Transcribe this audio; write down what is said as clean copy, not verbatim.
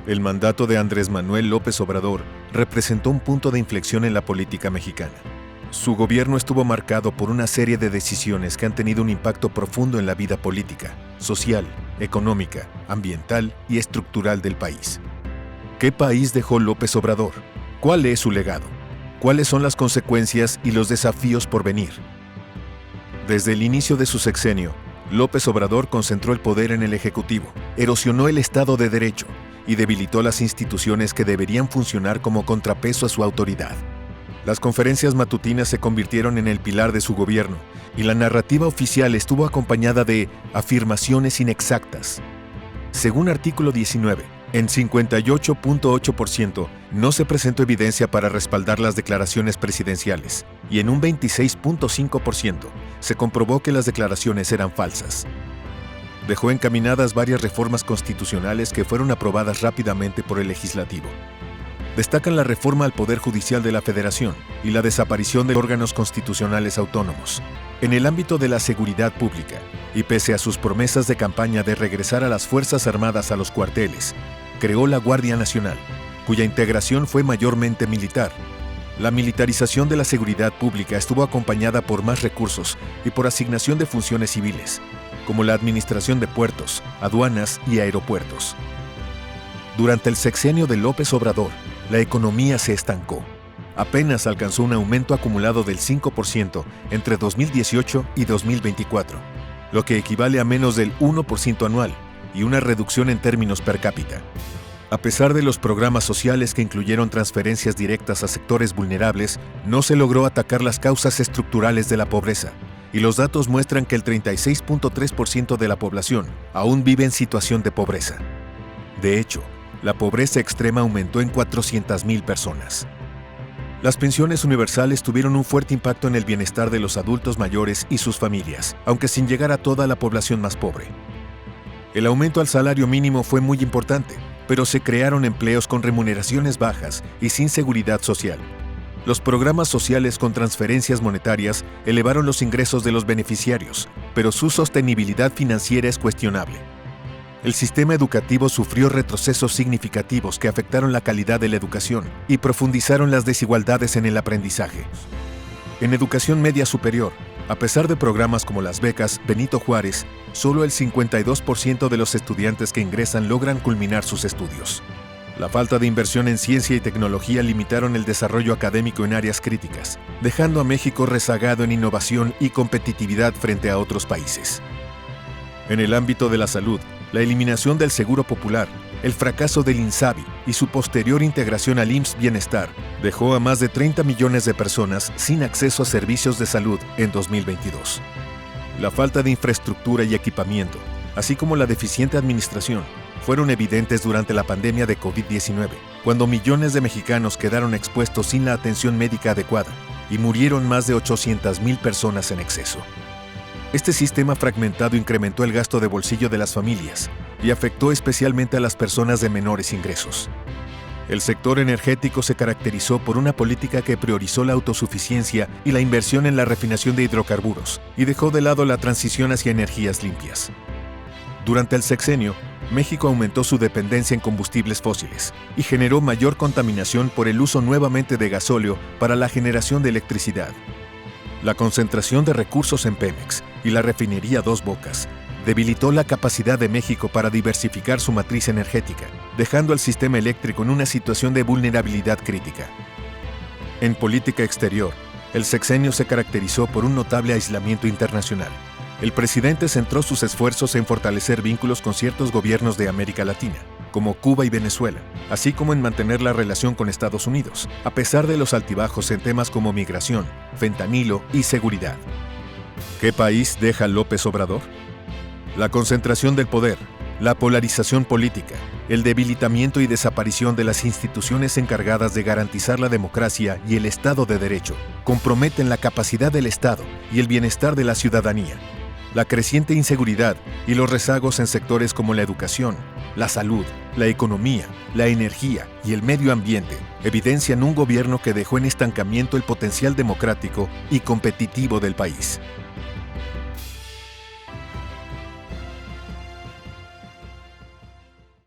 El mandato de Andrés Manuel López Obrador representó un punto de inflexión en la política mexicana. Su gobierno estuvo marcado por una serie de decisiones que han tenido un impacto profundo en la vida política, social, económica, ambiental y estructural del país. ¿Qué país dejó López Obrador? ¿Cuál es su legado? ¿Cuáles son las consecuencias y los desafíos por venir? Desde el inicio de su sexenio, López Obrador concentró el poder en el Ejecutivo, erosionó el Estado de Derecho y debilitó las instituciones que deberían funcionar como contrapeso a su autoridad. Las conferencias matutinas se convirtieron en el pilar de su gobierno y la narrativa oficial estuvo acompañada de afirmaciones inexactas. Según artículo 19, en 58.8% no se presentó evidencia para respaldar las declaraciones presidenciales y en un 26.5% se comprobó que las declaraciones eran falsas. Dejó encaminadas varias reformas constitucionales que fueron aprobadas rápidamente por el legislativo. Destacan la reforma al Poder Judicial de la Federación y la desaparición de órganos constitucionales autónomos. En el ámbito de la seguridad pública, y pese a sus promesas de campaña de regresar a las Fuerzas Armadas a los cuarteles, creó la Guardia Nacional, cuya integración fue mayormente militar. La militarización de la seguridad pública estuvo acompañada por más recursos y por asignación de funciones civiles, como la administración de puertos, aduanas y aeropuertos. Durante el sexenio de López Obrador, la economía se estancó. Apenas alcanzó un aumento acumulado del 5% entre 2018 y 2024, lo que equivale a menos del 1% anual y una reducción en términos per cápita. A pesar de los programas sociales que incluyeron transferencias directas a sectores vulnerables, no se logró atacar las causas estructurales de la pobreza, y los datos muestran que el 36.3% de la población aún vive en situación de pobreza. De hecho, la pobreza extrema aumentó en 400,000 personas. Las pensiones universales tuvieron un fuerte impacto en el bienestar de los adultos mayores y sus familias, aunque sin llegar a toda la población más pobre. El aumento al salario mínimo fue muy importante, pero se crearon empleos con remuneraciones bajas y sin seguridad social. Los programas sociales con transferencias monetarias elevaron los ingresos de los beneficiarios, pero su sostenibilidad financiera es cuestionable. El sistema educativo sufrió retrocesos significativos que afectaron la calidad de la educación y profundizaron las desigualdades en el aprendizaje. En educación media superior, a pesar de programas como las becas Benito Juárez, solo el 52% de los estudiantes que ingresan logran culminar sus estudios. La falta de inversión en ciencia y tecnología limitaron el desarrollo académico en áreas críticas, dejando a México rezagado en innovación y competitividad frente a otros países. En el ámbito de la salud, la eliminación del Seguro Popular, el fracaso del INSABI y su posterior integración al IMSS Bienestar dejó a más de 30 millones de personas sin acceso a servicios de salud en 2022. La falta de infraestructura y equipamiento, así como la deficiente administración, fueron evidentes durante la pandemia de COVID-19, cuando millones de mexicanos quedaron expuestos sin la atención médica adecuada y murieron más de 800,000 personas en exceso. Este sistema fragmentado incrementó el gasto de bolsillo de las familias y afectó especialmente a las personas de menores ingresos. El sector energético se caracterizó por una política que priorizó la autosuficiencia y la inversión en la refinación de hidrocarburos y dejó de lado la transición hacia energías limpias. Durante el sexenio, México aumentó su dependencia en combustibles fósiles y generó mayor contaminación por el uso nuevamente de gasóleo para la generación de electricidad. La concentración de recursos en Pemex y la refinería Dos Bocas debilitó la capacidad de México para diversificar su matriz energética, dejando al sistema eléctrico en una situación de vulnerabilidad crítica. En política exterior, el sexenio se caracterizó por un notable aislamiento internacional. El presidente centró sus esfuerzos en fortalecer vínculos con ciertos gobiernos de América Latina, como Cuba y Venezuela, así como en mantener la relación con Estados Unidos, a pesar de los altibajos en temas como migración, fentanilo y seguridad. ¿Qué país deja López Obrador? La concentración del poder, la polarización política, el debilitamiento y desaparición de las instituciones encargadas de garantizar la democracia y el Estado de Derecho comprometen la capacidad del Estado y el bienestar de la ciudadanía. La creciente inseguridad y los rezagos en sectores como la educación, la salud, la economía, la energía y el medio ambiente evidencian un gobierno que dejó en estancamiento el potencial democrático y competitivo del país.